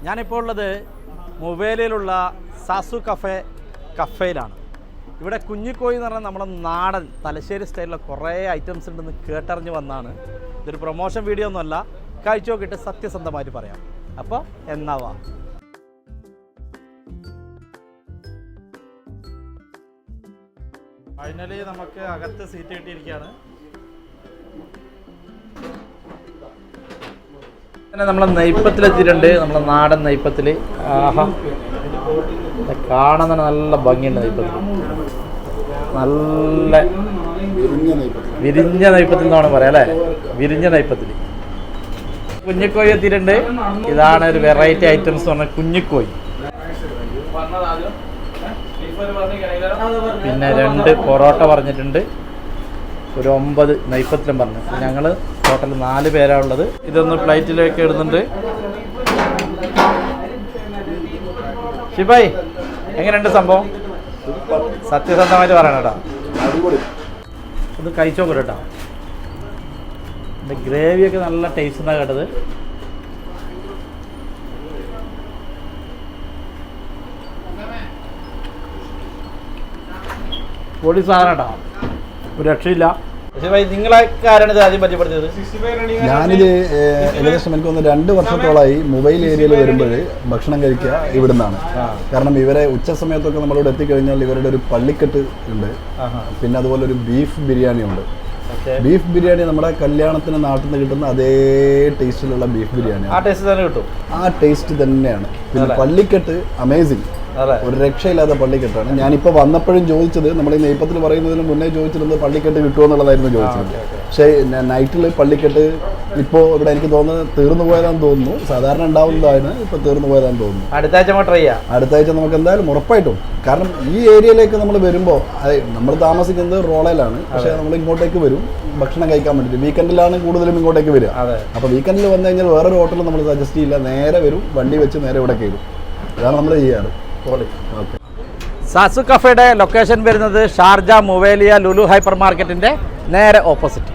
ഞാനിപ്പോൾ ഉള്ളത് മൊബൈലിലുള്ള സാസു കഫേയിലാണ്. ഇവിടെ കുഞ്ഞിക്കോഴി എന്ന് പറഞ്ഞാൽ നമ്മുടെ നാടൻ തലശ്ശേരി സ്റ്റൈലിലുള്ള കുറേ ഐറ്റംസ് ഉണ്ടെന്ന് കേട്ടറിഞ്ഞ് വന്നാണ്. ഇതൊരു പ്രൊമോഷൻ വീഡിയോ ഒന്നുമല്ല, കഴിച്ചു നോക്കിയിട്ട് സത്യസന്ധമായിട്ട് പറയാം. അപ്പോൾ എന്നാവാ. ഫൈനലി നമുക്ക് അകത്ത് സീറ്റ് കിട്ടിയിരിക്കുകയാണ്. പിന്നെ നമ്മളെ നെയ്പ്പത്തിലെത്തിയിട്ടുണ്ട്. നമ്മളെ നാടൻ നെയ്പ്പത്തിൽ. ആഹാ, കാണാൻ തന്നെ നല്ല ഭംഗിയുണ്ട്. നെയ്പ്പത്തിൽ നല്ല വിരിഞ്ഞ നെയ്പ്പത്തിൽ എന്നാണ് പറയാം അല്ലേ, വിരിഞ്ഞ നെയ്പ്പത്തിൽ. കുഞ്ഞിക്കോഴി എത്തിയിട്ടുണ്ട്. ഇതാണ് ഒരു വെറൈറ്റി ഐറ്റംസ് എന്ന് പറഞ്ഞാൽ കുഞ്ഞിക്കോഴി. പിന്നെ 2 പൊറോട്ട പറഞ്ഞിട്ടുണ്ട്, ഒരു 9 നെയ്പ്പത്തിലും പറഞ്ഞു. ഞങ്ങൾ ടോട്ടൽ 4 പേരാണ് ഉള്ളത്. ഇതൊന്ന് പ്ലേറ്റിലേക്ക് ഇടുന്നുണ്ട്. ഷിബായ്, എങ്ങനെയുണ്ട് സംഭവം? സത്യസന്ധമായിട്ട് പറയണം കേട്ടോ. ഒന്ന് കഴിച്ചോ കേട്ടോ. ഗ്രേവിയൊക്കെ നല്ല ടേസ്റ്റ് എന്നാണ് കേട്ടത്. പൊടി സാധനം കേട്ടോ, ഒരു രക്ഷയില്ല. നിങ്ങളൊക്കെ ആരാണ് ഇത് ആദ്യം പരിചയപ്പെടുത്തിയത്? ഞാനിത് ഏകദേശം എനിക്ക് തോന്നുന്നു 2 വർഷത്തോളമായി മൊബൈൽ ഏരിയയിൽ വരുമ്പോൾ ഭക്ഷണം കഴിക്കുക ഇവിടുന്നാണ്. കാരണം ഇവരെ ഉച്ച സമയത്തൊക്കെ നമ്മളിവിടെ എത്തിക്കഴിഞ്ഞാൽ ഇവരുടെ ഒരു പള്ളിക്കെട്ട് ഉണ്ട്, പിന്നെ അതുപോലെ ഒരു ബീഫ് ബിരിയാണി ഉണ്ട്. ബീഫ് ബിരിയാണി നമ്മുടെ കല്യാണത്തിന് നാട്ടിൽ നിന്ന് കിട്ടുന്ന അതേ ടേസ്റ്റിലുള്ള ബീഫ് ബിരിയാണി, ആ ടേസ്റ്റ് തന്നെ കിട്ടും. ആ ടേസ്റ്റ് തന്നെയാണ്. പിന്നെ പള്ളിക്കെട്ട് അമേസിങ്, ഒരു രക്ഷയില്ലാത്ത പള്ളിക്കെട്ടാണ്. ഞാനിപ്പോൾ വന്നപ്പോഴും ചോദിച്ചത്, നമ്മൾ ഈ നെയ്പ്പത്തിൽ പറയുന്നതിന് മുന്നേ ചോദിച്ചിരുന്നത് പള്ളിക്കെട്ട് കിട്ടുമോ എന്നുള്ളതായിരുന്നു ചോദിച്ചത്. പക്ഷേ നൈറ്റിൽ പള്ളിക്കെട്ട് ഇപ്പോൾ ഇവിടെ എനിക്ക് തോന്നുന്നത് തീർന്നു പോയതാണെന്ന് തോന്നുന്നു. സാധാരണ ഉണ്ടാവുന്നതാണ്, ഇപ്പോൾ തീർന്നു പോയതാണെന്ന് തോന്നുന്നു. അടുത്ത ആഴ്ച നമുക്ക് എന്തായാലും ഉറപ്പായിട്ടും. കാരണം ഈ ഏരിയയിലേക്ക് നമ്മൾ വരുമ്പോൾ, നമ്മൾ താമസിക്കുന്നത് റോളയിലാണ്, പക്ഷേ നമ്മൾ ഇങ്ങോട്ടേക്ക് വരും ഭക്ഷണം കഴിക്കാൻ വേണ്ടിയിട്ട്. വീക്കെൻഡിലാണ് കൂടുതലും ഇങ്ങോട്ടേക്ക് വരിക. അപ്പോൾ വീക്കെൻഡിൽ വന്നു കഴിഞ്ഞാൽ വേറൊരു ഹോട്ടൽ നമ്മൾ സജസ്റ്റ് ചെയ്യില്ല, നേരെ വരും, വണ്ടി വെച്ച് നേരെ ഇവിടെ കയറും. അതാണ് നമ്മൾ ചെയ്യാറ്. സാസു കഫേയുടെ ലൊക്കേഷൻ വരുന്നത് ഷാർജ മൊവേലിയ ലുലു ഹൈപ്പർ മാർക്കറ്റിൻ്റെ നേരെ ഓപ്പോസിറ്റ്.